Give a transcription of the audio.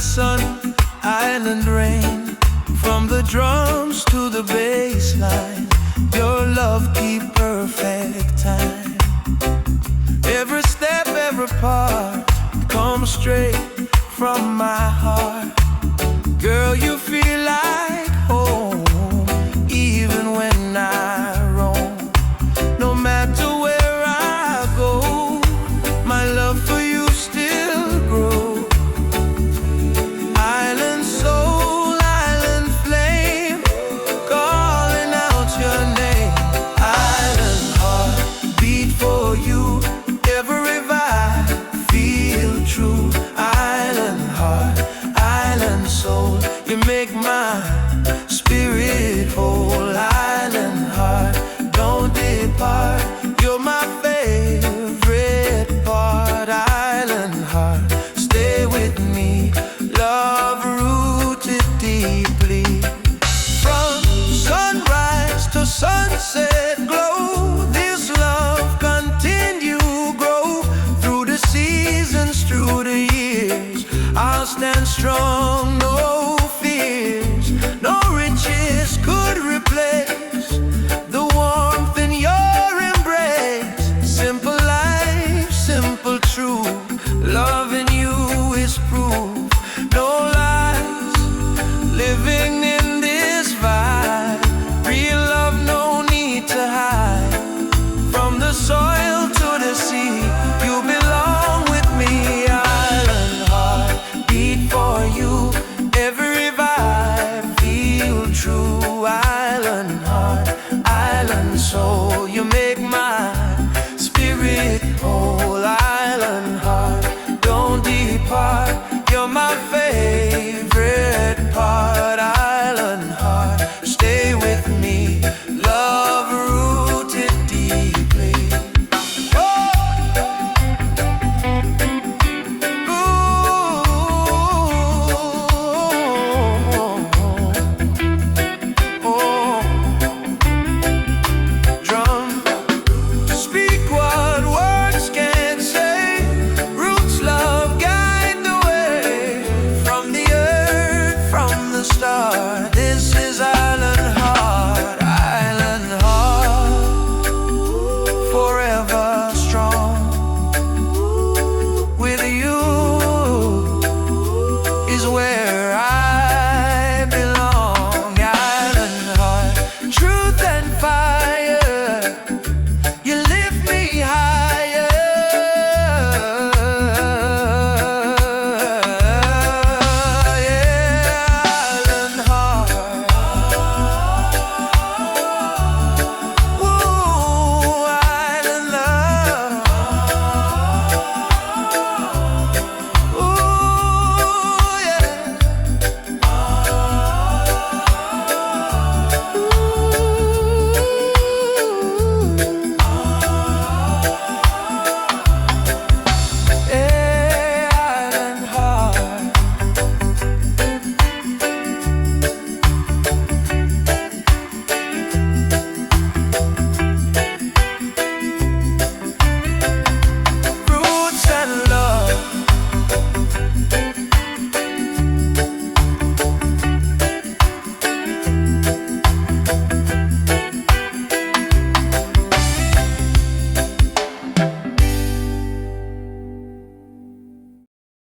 sun, island rain, from the drums to the bass line. Your love keep perfect time. Every step, every part comes straight from my heart. Girl, you feel like home, even when I roam. No matter where I go, my love for you still grows. Island soul, island flame, calling out your name. Island heart, beat for you, every vibe feel true. Island heart, island soul, you make my spirit whole. Island heart, don't depart, you're my favorite part. Island heart, stay with me, love rooted deeply. From sunrise to sunset glow, this love continue grow. Through the seasons, through the years, I'll stand strong